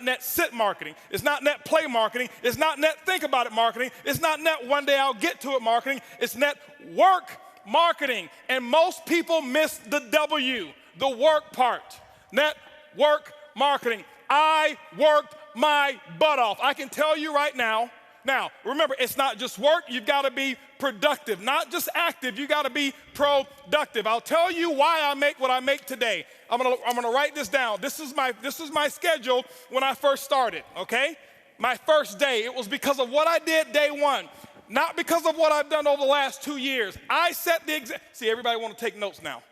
net sit marketing. It's not net play marketing. It's not net think about it marketing. It's not net one day I'll get to it marketing. It's net work marketing. And most people miss the W, the work part. Net work marketing. I worked my butt off. I can tell you right now. Now, remember, it's not just work. You've got to be productive, not just active. You got to be productive. I'll tell you why I make what I make today. I'm gonna write this down. This is my schedule when I first started. Okay, my first day. It was because of what I did day one, not because of what I've done over the last 2 years. I set the example. See, everybody want to take notes now.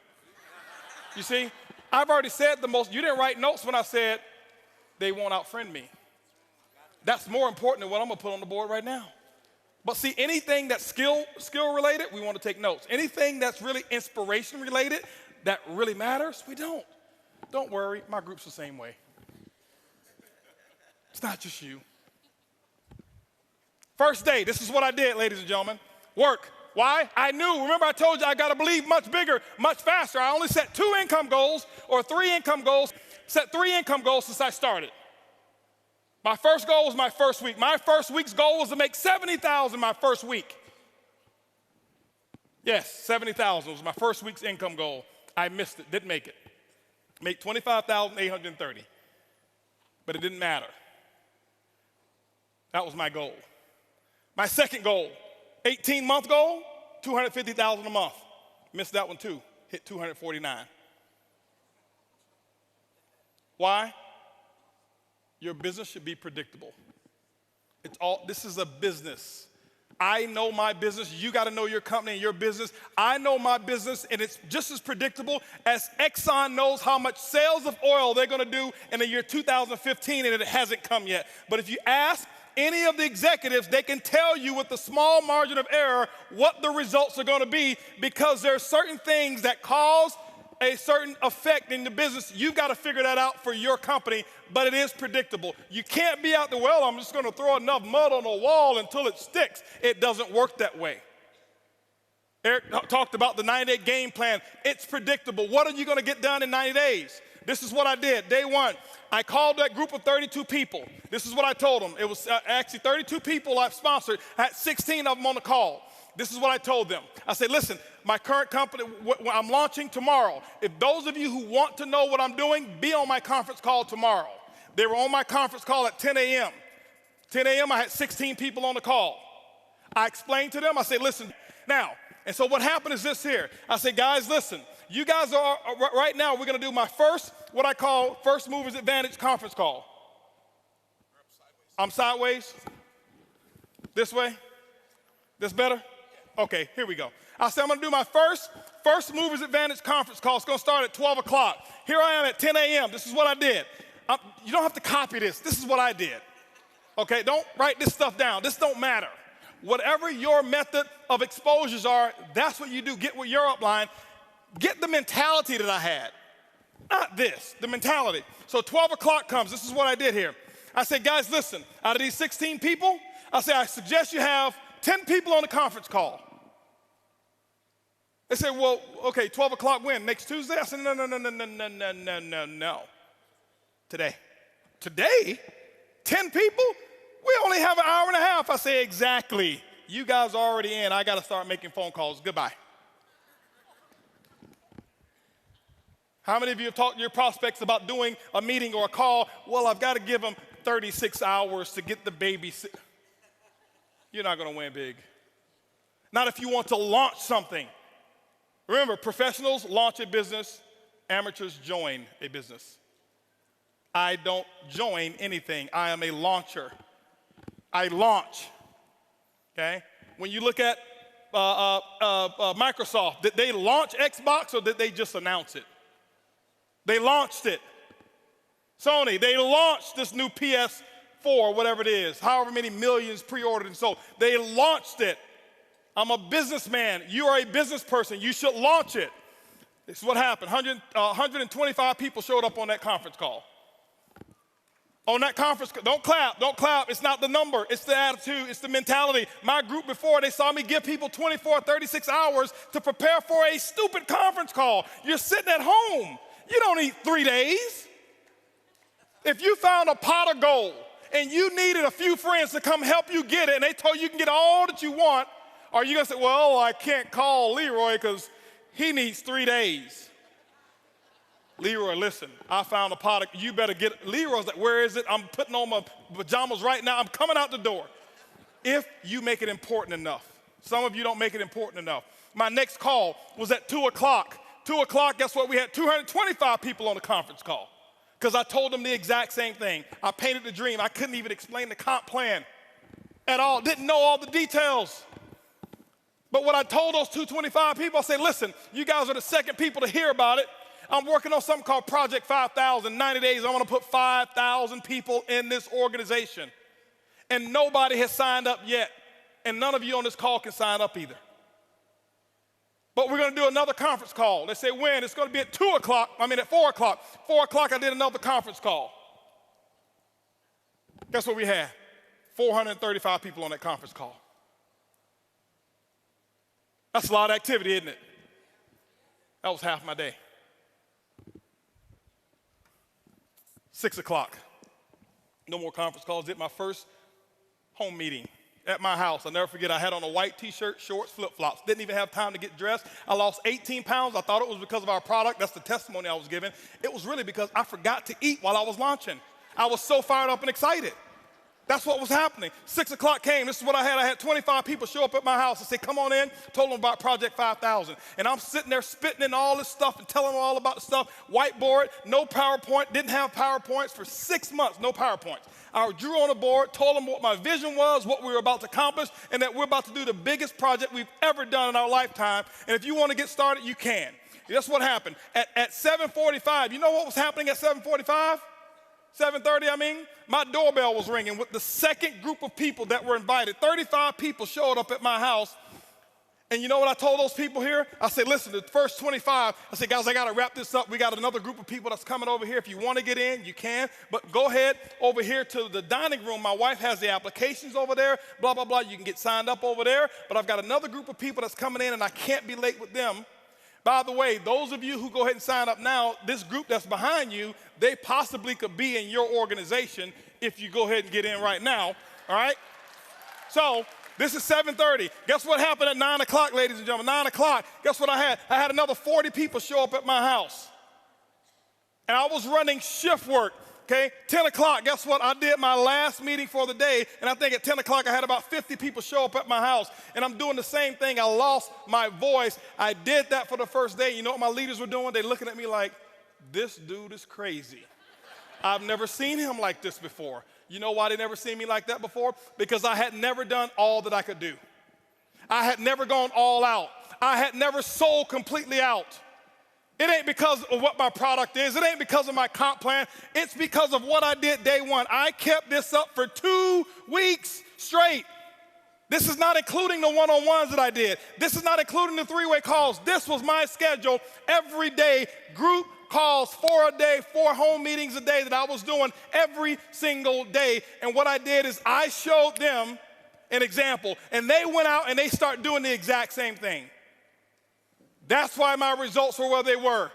You see, I've already said the most. You didn't write notes when I said they won't outfriend me. That's more important than what I'm going to put on the board right now. But see, anything that's skill related, we want to take notes. Anything that's really inspiration related, that really matters, we don't. Don't worry, my group's the same way. It's not just you. First day, this is what I did, ladies and gentlemen. Work. Why? I knew. Remember, I told you I got to believe much bigger, much faster. I only set 2 income goals or 3 income goals. Set 3 income goals since I started. My first goal was my first week. My first week's goal was to make $70,000 my first week. Yes, $70,000 was my first week's income goal. I missed it, didn't make it. Made $25,830, but it didn't matter. That was my goal. My second goal, 18-month goal, $250,000 a month. Missed that one too, hit $249. Why? Your business should be predictable. This is a business. I know my business. You got to know your company and your business. I know my business, and it's just as predictable as Exxon knows how much sales of oil they're going to do in the year 2015, and it hasn't come yet. But if you ask any of the executives, they can tell you with a small margin of error what the results are going to be, because there are certain things that cause a certain effect in the business. You've got to figure that out for your company, but it is predictable. You can't be out there, well, I'm just going to throw enough mud on the wall until it sticks. It doesn't work that way. Eric talked about the 90-day game plan. It's predictable. What are you going to get done in 90 days? This is what I did. Day one, I called that group of 32 people. This is what I told them. It was actually 32 people I've sponsored. I had 16 of them on the call. This is what I told them. I said, listen, my current company, I'm launching tomorrow. If those of you who want to know what I'm doing, be on my conference call tomorrow. They were on my conference call at 10 a.m. 10 a.m., I had 16 people on the call. I explained to them, I said, listen, now, and so what happened is this here. I said, guys, listen, you guys are, right now, we're going to do my first, what I call First Movers Advantage conference call. I'm sideways? This way? This better? Okay, here we go. I said I'm going to do my First Movers Advantage conference call. It's going to start at 12 o'clock. Here I am at 10 a.m. This is what I did. You don't have to copy this. This is what I did. Okay, don't write this stuff down. This don't matter. Whatever your method of exposures are, that's what you do. Get with your upline. Get the mentality that I had. Not this, the mentality. So 12 o'clock comes. This is what I did here. I said, guys, listen, out of these 16 people, I said, I suggest you have 10 people on the conference call. They said, well, okay, 12 o'clock when? Next Tuesday? I said, no. Today. Today? 10 people? We only have an hour and a half. I say, exactly. You guys are already in. I got to start making phone calls. Goodbye. How many of you have talked to your prospects about doing a meeting or a call? Well, I've got to give them 36 hours to get the baby. You're not going to win big. Not if you want to launch something. Remember, professionals launch a business, amateurs join a business. I don't join anything. I am a launcher. I launch, okay? When you look at Microsoft, did they launch Xbox or did they just announce it? They launched it. Sony, they launched this new PS4, whatever it is, however many millions pre-ordered and sold. They launched it. I'm a businessman. You are a business person. You should launch it. This is what happened. 125 people showed up on that conference call. On that conference, don't clap. It's not the number, it's the attitude, it's the mentality. My group before, they saw me give people 24, 36 hours to prepare for a stupid conference call. You're sitting at home. You don't need 3 days. If you found a pot of gold and you needed a few friends to come help you get it and they told you can get all that you want, are you going to say, well, I can't call Leroy because he needs 3 days? Leroy, listen, I found a pot of, you better get it. Leroy's like, where is it? I'm putting on my pajamas right now. I'm coming out the door. If you make it important enough. Some of you don't make it important enough. My next call was at 2 o'clock. 2 o'clock, guess what? We had 225 people on the conference call because I told them the exact same thing. I painted the dream. I couldn't even explain the comp plan at all. Didn't know all the details. But what I told those 225 people, I said, listen, you guys are the second people to hear about it. I'm working on something called Project 5,000. 90 days, I want to put 5,000 people in this organization. And nobody has signed up yet. And none of you on this call can sign up either. But we're going to do another conference call. They say when? It's going to be at 4 o'clock. 4 o'clock, I did another conference call. Guess what we had? 435 people on that conference call. That's a lot of activity, isn't it? That was half my day. 6 o'clock. No more conference calls. Did my first home meeting at my house. I'll never forget, I had on a white t-shirt, shorts, flip-flops. Didn't even have time to get dressed. I lost 18 pounds. I thought it was because of our product. That's the testimony I was giving. It was really because I forgot to eat while I was launching. I was so fired up and excited. That's what was happening. 6 o'clock came. This is what I had. I had 25 people show up at my house and say, come on in. Told them about Project 5,000. And I'm sitting there spitting in all this stuff and telling them all about the stuff. Whiteboard, no PowerPoint. Didn't have PowerPoints for 6 months. No PowerPoints. I drew on a board, told them what my vision was, what we were about to accomplish, and that we're about to do the biggest project we've ever done in our lifetime. And if you want to get started, you can. That's what happened. At 7:45, you know what was happening at 7:45? 7:30, I mean, my doorbell was ringing with the second group of people that were invited. 35 people showed up at my house. And you know what I told those people here? I said, listen, the first 25, I said, guys, I got to wrap this up. We got another group of people that's coming over here. If you want to get in, you can. But go ahead over here to the dining room. My wife has the applications over there, blah, blah, blah. You can get signed up over there. But I've got another group of people that's coming in, and I can't be late with them. By the way, those of you who go ahead and sign up now, this group that's behind you, they possibly could be in your organization if you go ahead and get in right now, all right? So this is 7:30. Guess what happened at 9 o'clock, ladies and gentlemen? 9 o'clock, guess what I had? I had another 40 people show up at my house. And I was running shift work, okay? 10 o'clock, guess what? I did my last meeting for the day, and I think at 10 o'clock I had about 50 people show up at my house. And I'm doing the same thing. I lost my voice. I did that for the first day. You know what my leaders were doing? They're looking at me like, this dude is crazy. I've never seen him like this before. You know why they never seen me like that before? Because I had never done all that I could do. I had never gone all out. I had never sold completely out. It ain't because of what my product is. It ain't because of my comp plan. It's because of what I did day one. I kept this up for 2 weeks straight. This is not including the one-on-ones that I did. This is not including the three-way calls. This was my schedule every day, group calls, 4 a day, 4 home meetings a day that I was doing every single day. And what I did is I showed them an example, and they went out and they started doing the exact same thing. That's why my results were where they were.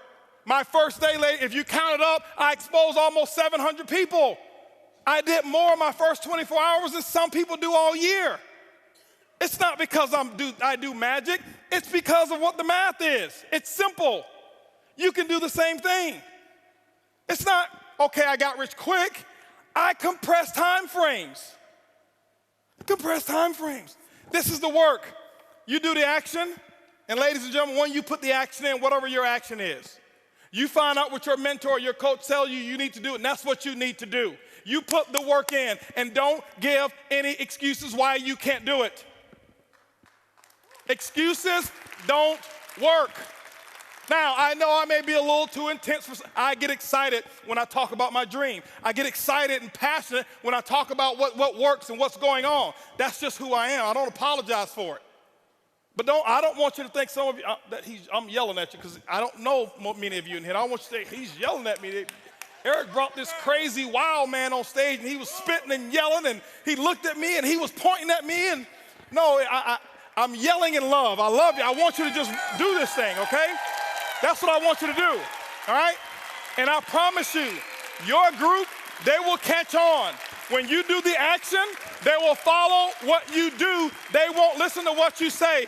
My first day, if you count it up, I exposed almost 700 people. I did more in my first 24 hours than some people do all year. It's not because I do magic. It's because of what the math is. It's simple. You can do the same thing. It's not, okay, I got rich quick. I compress time frames. Compress time frames. This is the work. You do the action, and ladies and gentlemen, when you put the action in, whatever your action is, you find out what your mentor, your coach tell you need to do, and that's what you need to do. You put the work in, and don't give any excuses why you can't do it. Excuses don't work. Now, I know I may be a little too intense. I get excited when I talk about my dream. I get excited and passionate when I talk about what works and what's going on. That's just who I am. I don't apologize for it. But I don't want you to think some of you, that I'm yelling at you, because I don't know many of you in here. I don't want you to think he's yelling at me. Eric brought this crazy wild man on stage, and he was spitting and yelling, and he looked at me, and he was pointing at me. And no, I'm yelling in love. I love you. I want you to just do this thing, okay? That's what I want you to do, all right? And I promise you, your group They will catch on. When you do the action, they will follow what you do. They won't listen to what you say.